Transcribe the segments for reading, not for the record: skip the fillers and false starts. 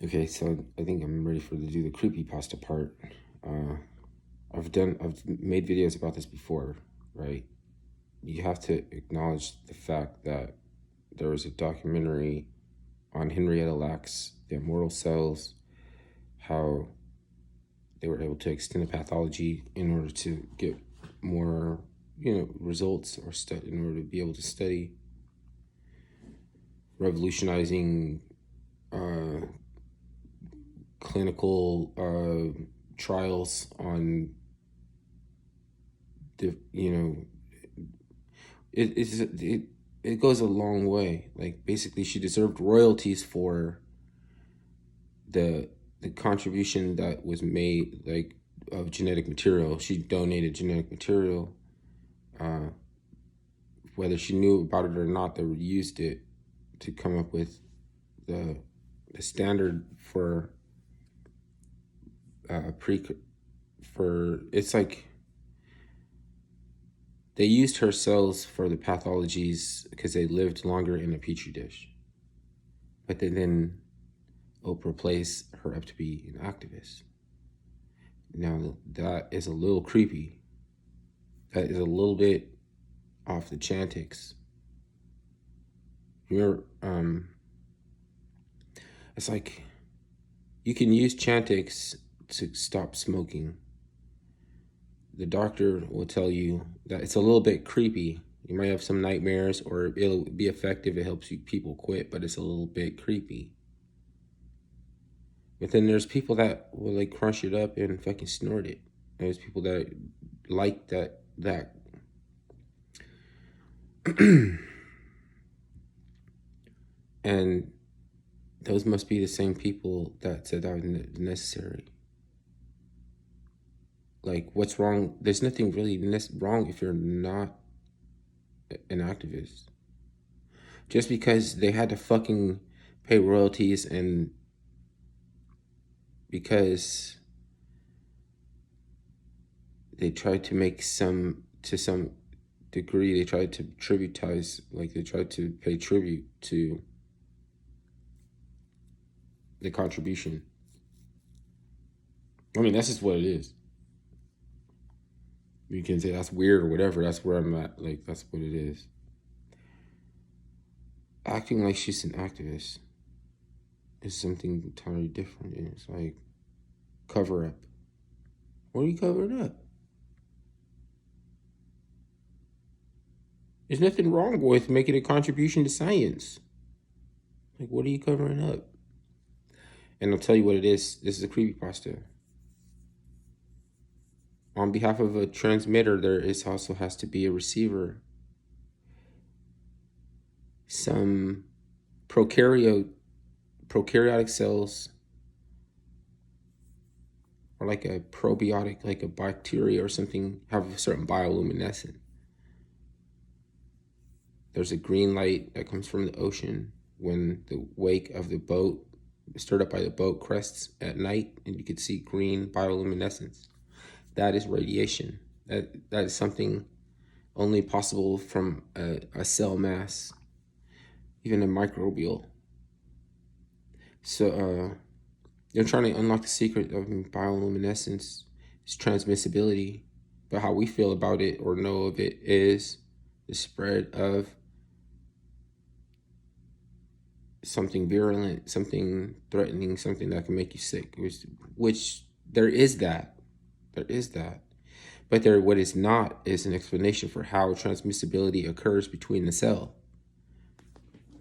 Okay, so I think I'm ready to do the creepypasta part. Uh, I've made videos about this before, right? You have to acknowledge the fact that there was a documentary on Henrietta Lacks, The Immortal Cells, how they were able to extend the pathology in order to get more, results or in order to be able to study, revolutionizing uh, clinical trials on the it goes a long way. Like basically, she deserved royalties for the the contribution that was made, like of genetic material. She donated genetic material, uh, whether she knew about it or not. They used it to come up with the the standard for pre for it's like they used her cells for the pathologies because they lived longer in a petri dish. But they then Oprah placed her up to be an activist. Now that is a little creepy. That is a little bit off the Chantix. You're it's like you can use Chantix to stop smoking. The doctor will tell you that it's a little bit creepy. You might have some nightmares, or it'll be effective. It helps you people quit, but it's a little bit creepy. But then there's people that will like crush it up and fucking snort it. There's people that like that. And those must be the same people that said that was necessary. Like, what's wrong? There's nothing really wrong if you're not an activist. Just because they had to fucking pay royalties and because they tried to make to some degree, they tried to tributize, like they tried to pay tribute to the contribution. I mean, that's just what it is. You can say that's weird or whatever. That's where I'm at. Like, that's what it is. Acting like she's an activist is something entirely different. And it's like, cover up. What are you covering up? There's nothing wrong with making a contribution to science. Like, what are you covering up? And I'll tell you what it is. This is a creepypasta. On behalf of a transmitter, there also has to be a receiver. Some prokaryotic cells, or like a probiotic, like a bacteria or something, have a certain bioluminescence. There's a green light that comes from the ocean when the wake of the boat, stirred up by the boat, crests at night, and you can see green bioluminescence. That is radiation. That is something only possible from a cell mass, even a microbial. So they're trying to unlock the secret of bioluminescence. It's transmissibility, but how we feel about it or know of it is the spread of something virulent, something threatening, something that can make you sick. Which there is that. There is that. But what is not is an explanation for how transmissibility occurs between the cell.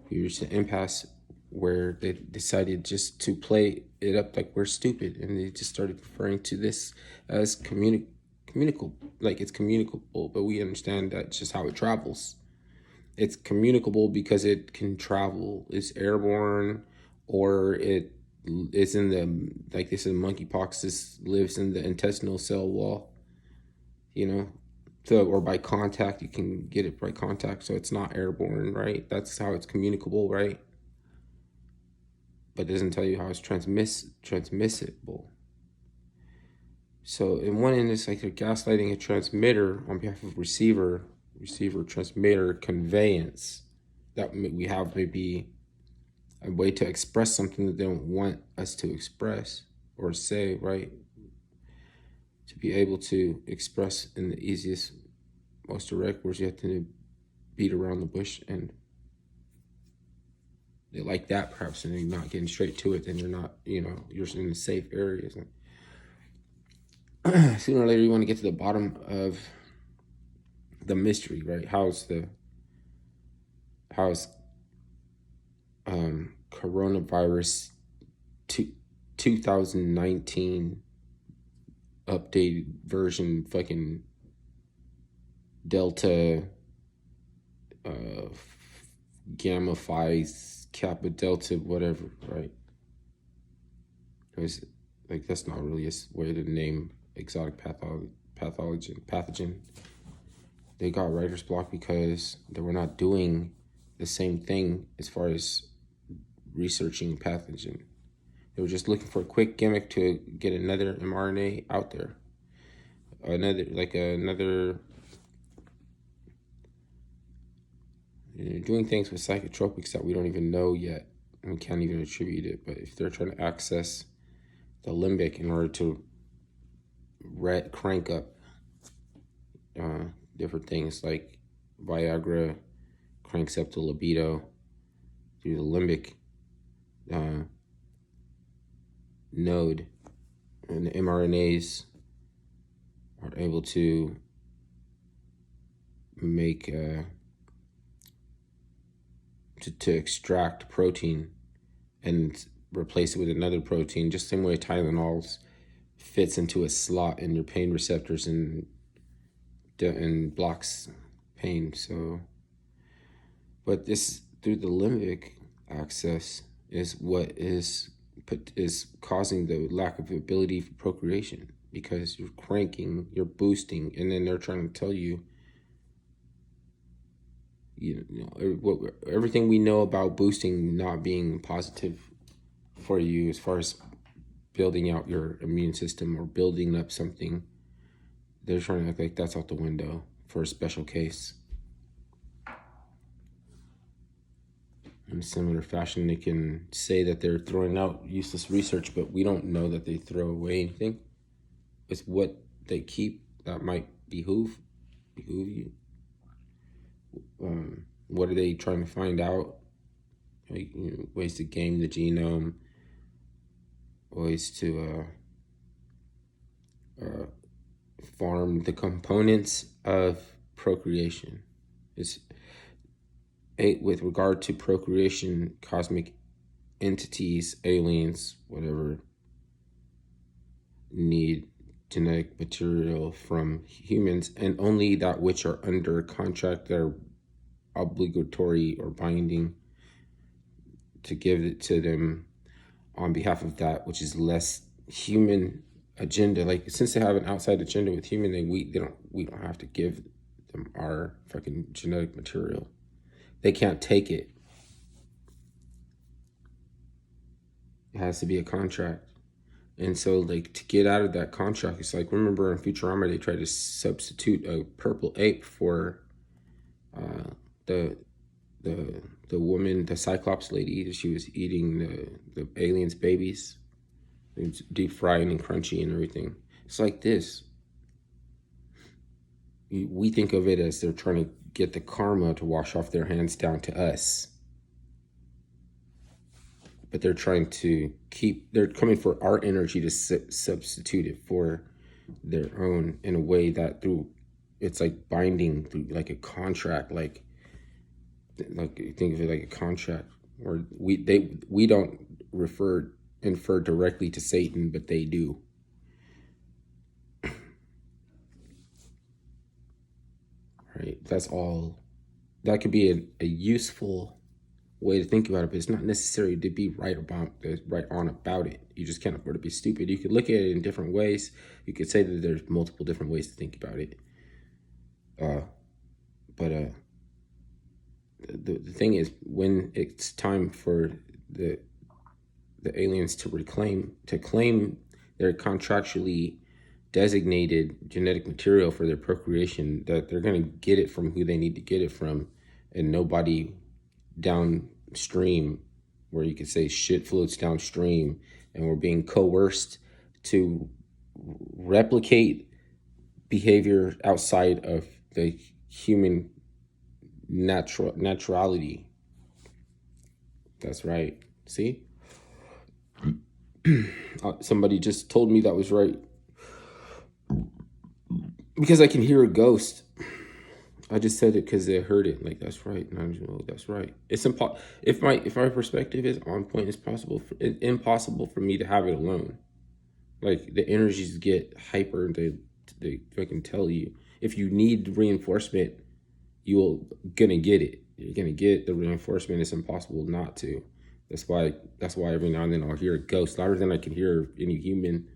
We reached an impasse where they decided just to play it up like we're stupid, and they just started referring to this as communicable, like it's communicable, but we understand that's just how it travels. It's communicable because it can travel. It's airborne, or it is in the, like they said, monkeypox. This lives in the intestinal cell wall. So, or by contact, you can get it by contact. So it's not airborne, right? That's how it's communicable, right? But it doesn't tell you how it's transmissible. So in one end, it's like they're gaslighting a transmitter on behalf of receiver transmitter conveyance that we have maybe a way to express something that they don't want us to express or say, right? To be able to express in the easiest, most direct words, you have to beat around the bush, and they like that perhaps, and you're not getting straight to it, then you're not, you're in the safe areas. Sooner or later, you want to get to the bottom of the mystery, right? How's coronavirus 2019 updated version fucking Delta Gamma Phi Kappa Delta whatever, right? It was like, that's not really a way to name exotic pathogen. They got writer's block because they were not doing the same thing as far as researching pathogen. They were just looking for a quick gimmick to get another mRNA out there. Another doing things with psychotropics that we don't even know yet, and we can't even attribute it. But if they're trying to access the limbic in order to crank up different things, like Viagra cranks up the libido through the limbic node, and the mRNAs are able to make to extract protein and replace it with another protein, just the same way Tylenol fits into a slot in your pain receptors and blocks pain. So, but this through the limbic axis is what is causing the lack of ability for procreation, because you're cranking, you're boosting, and then they're trying to tell you, everything we know about boosting not being positive for you as far as building out your immune system or building up something. They're trying to act like that's out the window for a special case. In a similar fashion, they can say that they're throwing out useless research, but we don't know that they throw away anything. It's what they keep that might behoove you. What are they trying to find out? Like, ways to game the genome, ways to farm the components of procreation. It's with regard to procreation, cosmic entities, aliens, whatever, need genetic material from humans, and only that which are under contract that are obligatory or binding to give it to them on behalf of that which is less human agenda. Like, since they have an outside agenda with human, we don't have to give them our fucking genetic material. They can't take it. It has to be a contract. And so, like, to get out of that contract, it's like, remember in Futurama, they tried to substitute a purple ape for the woman, the Cyclops lady. She was eating the aliens' babies. It was deep fried and crunchy and everything. It's like this. We think of it as they're trying to get the karma to wash off their hands down to us. But they're trying to they're coming for our energy to substitute it for their own in a way that it's like binding through like a contract, like think of it like a contract where we don't infer directly to Satan, but they do. Right? That's all. That could be a useful way to think about it, but it's not necessary to be right on about it. You just can't afford to be stupid. You could look at it in different ways. You could say that there's multiple different ways to think about it. But the thing is, when it's time for the aliens to claim their contractually designated genetic material for their procreation, that they're going to get it from who they need to get it from, and nobody downstream where you could say shit floats downstream, and we're being coerced to replicate behavior outside of the human naturality. That's right. See? Somebody just told me that was right. Because I can hear a ghost. I just said it because they heard it. Like, that's right. And I just know that's right. It's impossible. If my perspective is on point, it's impossible for me to have it alone. Like, the energies get hyper, and they fucking tell you. If you need reinforcement, you're gonna get it. You're gonna get the reinforcement. It's impossible not to. That's why every now and then I'll hear a ghost louder than I can hear any human.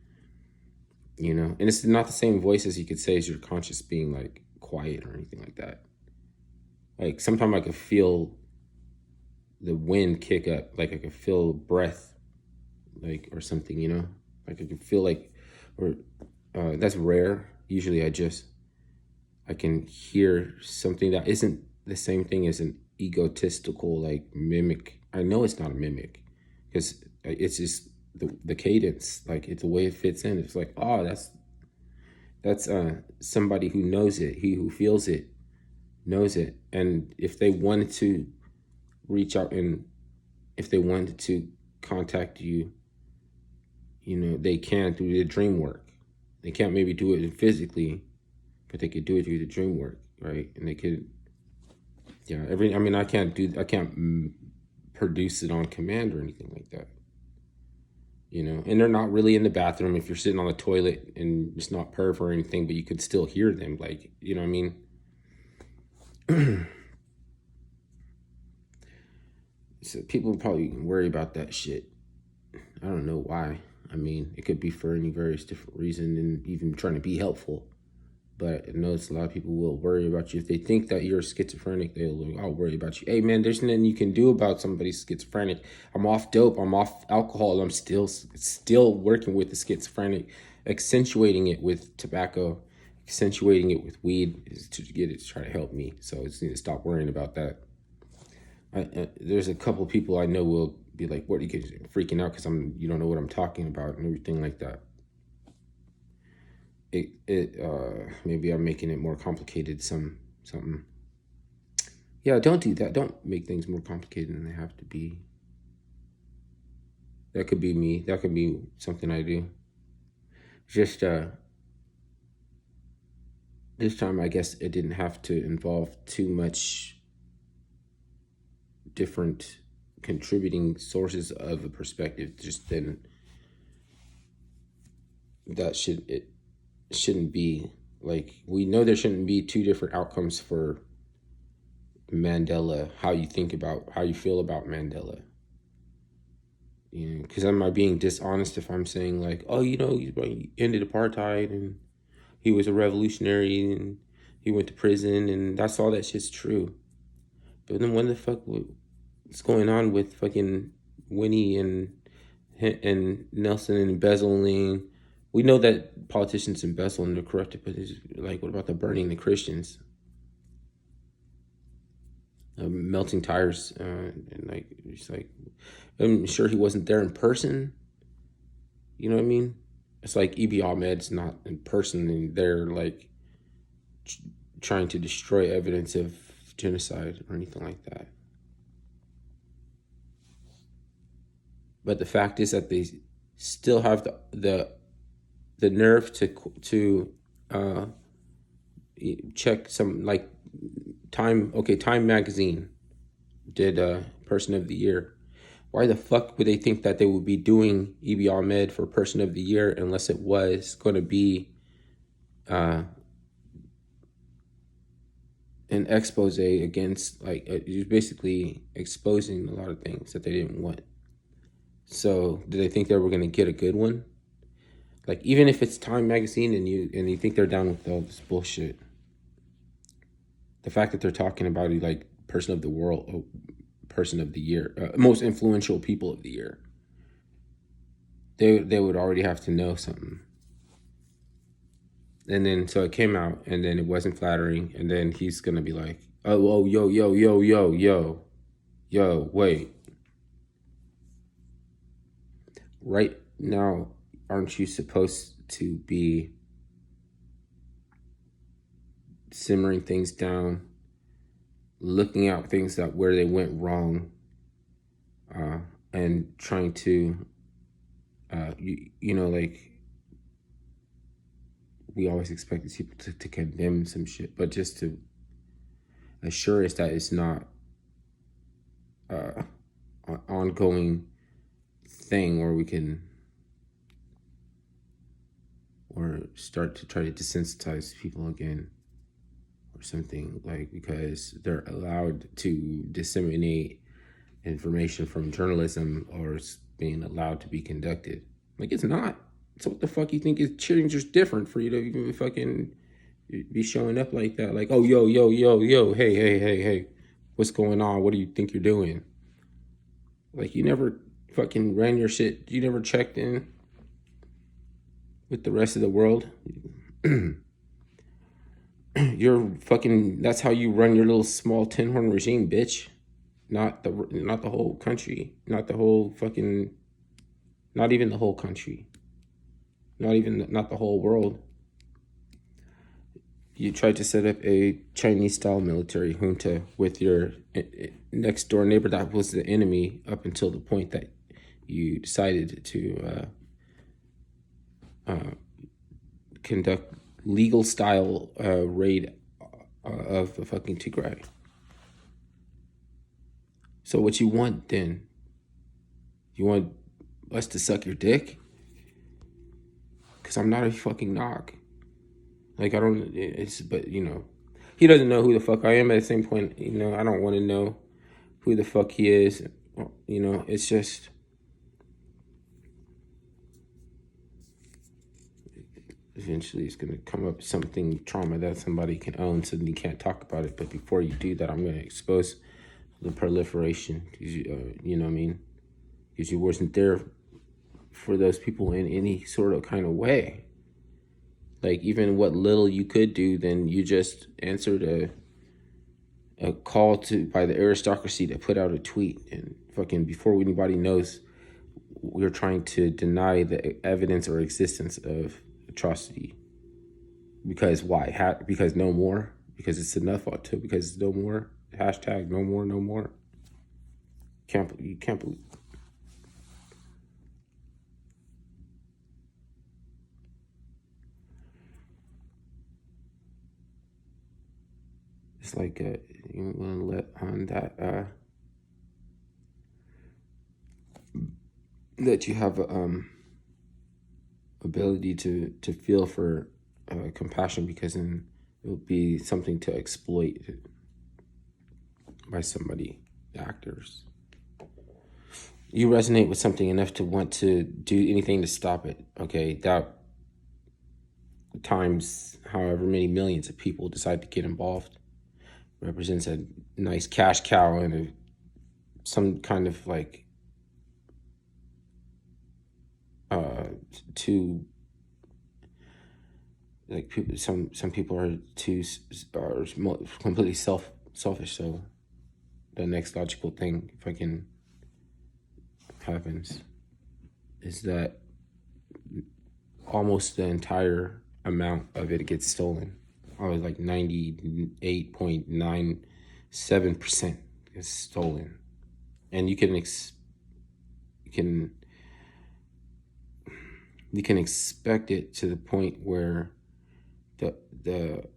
And it's not the same voice as you could say as your conscious being like quiet or anything like that. Like, sometimes I could feel the wind kick up, like I could feel breath, like, or something, like I could feel like, or that's rare. Usually I can hear something that isn't the same thing as an egotistical, like, mimic. I know it's not a mimic, because it's just the cadence, like, it's the way it fits in. It's like, oh, that's somebody who knows it. He who feels it knows it. And if they wanted to reach out, and if they wanted to contact you, they can through the dream work. They can't maybe do it physically, but they could do it through the dream work, right? And they could, I can't produce it on command or anything like that. And they're not really in the bathroom if you're sitting on the toilet and it's not perv or anything, but you could still hear them, like, you know what I mean? So people probably worry about that shit. I don't know why. I mean, it could be for any various different reason, and even trying to be helpful. But I notice a lot of people will worry about you. If they think that you're schizophrenic, I'll worry about you. Hey, man, there's nothing you can do about somebody's schizophrenic. I'm off dope. I'm off alcohol. I'm still working with the schizophrenic, accentuating it with tobacco, accentuating it with weed to get it to try to help me. So I just need to stop worrying about that. There's a couple people I know will be like, what, are you freaking out because you don't know what I'm talking about and everything like that. Maybe I'm making it more complicated, something. Yeah, don't do that. Don't make things more complicated than they have to be. That could be me. That could be something I do. Just this time, I guess it didn't have to involve too much different contributing sources of a perspective. Just then, that shouldn't be, like, we know there shouldn't be two different outcomes for Mandela. How you feel about Mandela. Because am I being dishonest if I'm saying, like, oh, he ended apartheid and he was a revolutionary and he went to prison and that's all that shit's true. But then what the fuck what's going on with fucking Winnie and Nelson and embezzling? We know that politicians embezzle and they're corrupted, but it's like, what about the burning the Christians? Melting tires, and like, it's like, I'm sure he wasn't there in person. You know what I mean? It's like Abiy Ahmed's not in person, and they're like trying to destroy evidence of genocide or anything like that. But the fact is that they still have the nerve to check some, like, Time magazine did Person of the Year. Why the fuck would they think that they would be doing Abiy Ahmed for Person of the Year unless it was going to be an expose against, like, basically exposing a lot of things that they didn't want. So do they think they were going to get a good one? Like, even if it's Time magazine and you think they're down with all this bullshit, the fact that they're talking about it, like, Person of the World, Person of the Year, most influential people of the year, they would already have to know something. And then so it came out, and then it wasn't flattering, and then he's gonna be like, oh, yo, wait. right now, aren't you supposed to be simmering things down, looking at things that where they went wrong, and trying to, like we always expect people to condemn some shit, but just to assure us that it's not an ongoing thing where we can or start to try to desensitize people again or something, like, because they're allowed to disseminate information from journalism, or it's being allowed to be conducted. Like, it's not. So what the fuck you think is just different for you to even fucking be showing up like that? Like, oh, yo, hey, what's going on? What do you think you're doing? Like, you never fucking ran your shit. You never checked in with the rest of the world. You're fucking. That's how you run your little small tin horn regime, bitch. Not the whole country. Not the whole fucking. Not even the whole country. Not the whole world. You tried to set up a Chinese-style military junta with your next door neighbor that was the enemy up until the point that you decided to conduct legal-style raid of the fucking Tigray. So what you want then? You want us to suck your dick? Because I'm not a fucking knock. Like, I don't, but he doesn't know who the fuck I am at the same point. I don't want to know who the fuck he is. It's just, eventually it's going to come up with something trauma that somebody can own, so then you can't talk about it. But before you do that, I'm going to expose the proliferation, you know what I mean? Because you wasn't there for those people in any sort of kind of way. Like, even what little you could do, then you just answered a call by the aristocracy to put out a tweet, and fucking before anybody knows, we're trying to deny the evidence or existence of atrocity. Because why? Because no more? Because it's enough to, because it's no more? Hashtag no more, no more. You can't believe. It's like you want to let on that you have ability to feel for compassion, because then it will be something to exploit by somebody, actors. You resonate with something enough to want to do anything to stop it. Okay, that times however many millions of people decide to get involved represents a nice cash cow and some kind of like to like people. Some people are completely selfish. So the next logical thing, if I can, happens is that almost the entire amount of it gets stolen. I was like 98.97% is stolen, and you can expect it to the point where the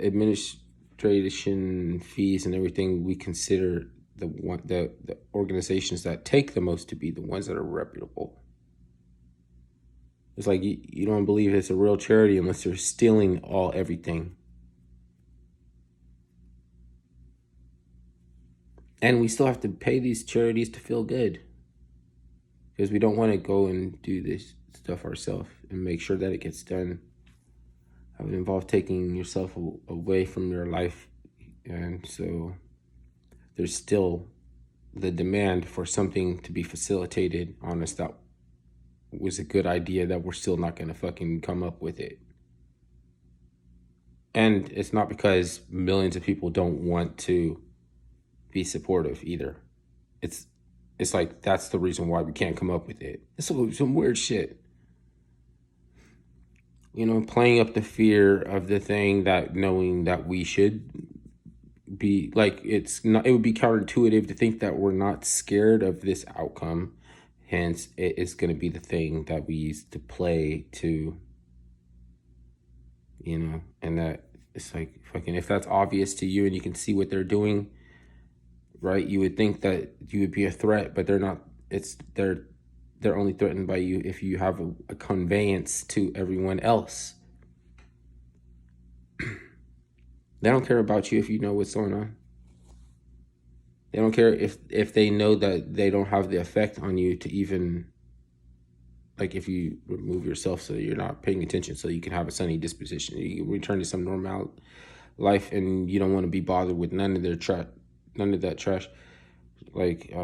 administration fees and everything, we consider the organizations that take the most to be the ones that are reputable. It's like you don't believe it's a real charity unless they're stealing everything. And we still have to pay these charities to feel good, because we don't want to go and do this stuff ourselves and make sure that it gets done. It would involve taking yourself away from your life. And so there's still the demand for something to be facilitated on us that was a good idea, that we're still not going to fucking come up with it. And it's not because millions of people don't want to be supportive either. It's It's like that's the reason why we can't come up with it. It's some weird shit. Playing up the fear of the thing, that knowing that we should be like, it's not, it would be counterintuitive to think that we're not scared of this outcome. Hence, it is going to be the thing that we use to play to, and that it's like, fucking, if that's obvious to you and you can see what they're doing, right? You would think that you would be a threat, but they're not. They're only threatened by you if you have a conveyance to everyone else. They don't care about you if you know what's going on. They don't care if they know that they don't have the effect on you to even, like, if you remove yourself so that you're not paying attention, so you can have a sunny disposition, you return to some normal life, and you don't want to be bothered with none of that trash. Like,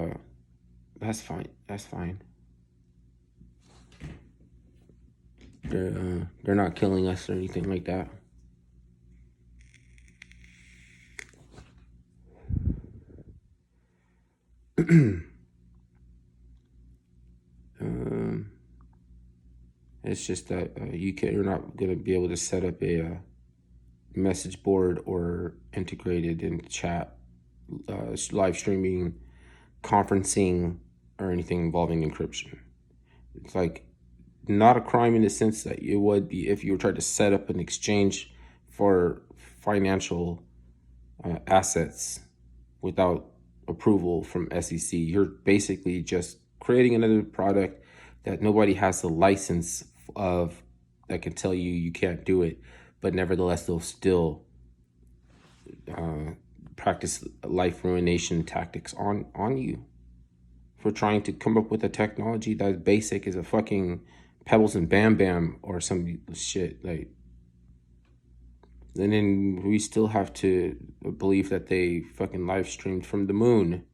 that's fine. That's fine. They're not killing us or anything like that. It's just that you're not gonna be able to set up a message board or integrated in chat, live streaming, conferencing, or anything involving encryption. It's like not a crime in the sense that it would be if you were trying to set up an exchange for financial assets without approval from SEC. You're basically just creating another product that nobody has the license of, that can tell you can't do it, but nevertheless they'll still practice life ruination tactics on you for trying to come up with a technology that's basic as a fucking Pebbles and Bam Bam or some shit. Like, and then we still have to believe that they fucking live streamed from the moon.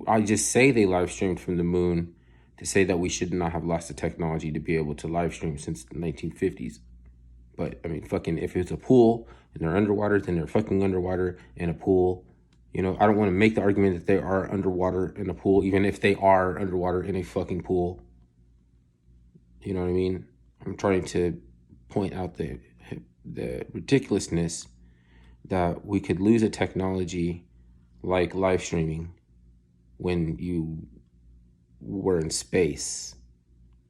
I just say they live streamed from the moon to say that we should not have lost the technology to be able to live stream since the 1950s. But I mean, fucking, if it's a pool and they're underwater, then they're fucking underwater in a pool. I don't want to make the argument that they are underwater in a pool, even if they are underwater in a fucking pool. You know what I mean? I'm trying to point out the ridiculousness that we could lose a technology like live streaming when you were in space.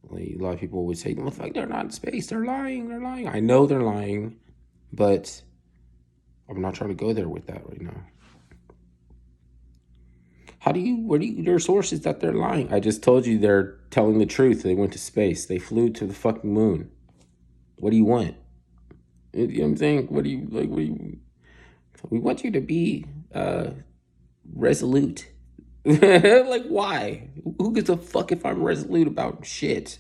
Like, a lot of people would say, look, like, they're not in space, they're lying. I know they're lying, but I'm not trying to go there with that right now. Where do you, their sources that they're lying? I just told you they're telling the truth. They went to space. They flew to the fucking moon. What do you want? You know what I'm saying? We want you to be resolute. Like, why? Who gives a fuck if I'm resolute about shit?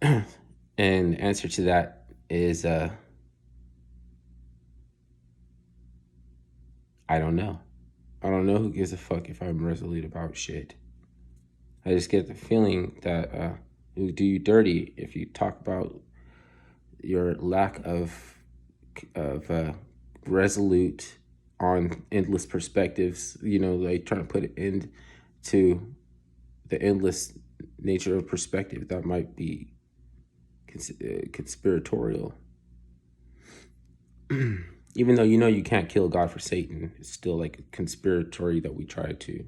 And answer to that is I don't know. I don't know who gives a fuck if I'm resolute about shit. I just get the feeling that it would do you dirty if you talk about your lack of resolute on endless perspectives. Like, trying to put an end to the endless nature of perspective that might be conspiratorial. Even though you can't kill God for Satan, it's still like a conspiratory that we try to.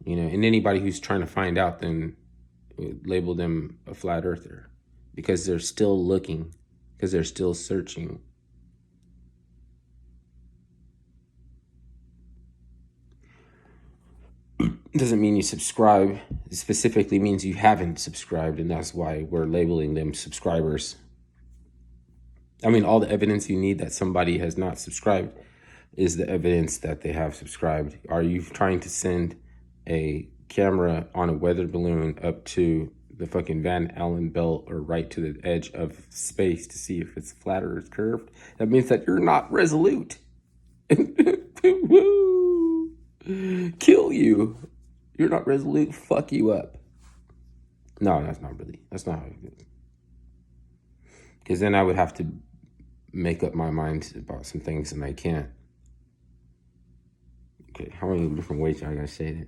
And anybody who's trying to find out, then label them a flat earther, because they're still looking, because they're still searching. Doesn't mean you subscribe. It specifically means you haven't subscribed, and that's why we're labeling them subscribers. I mean, all the evidence you need that somebody has not subscribed is the evidence that they have subscribed. Are you trying to send a camera on a weather balloon up to the fucking Van Allen belt or right to the edge of space to see if it's flat or it's curved? That means that you're not resolute. Kill you. You're not resolute, fuck you up. No, that's not how it goes. Because then I would have to make up my mind about some things and I can't. Okay, how many different ways I gotta say it?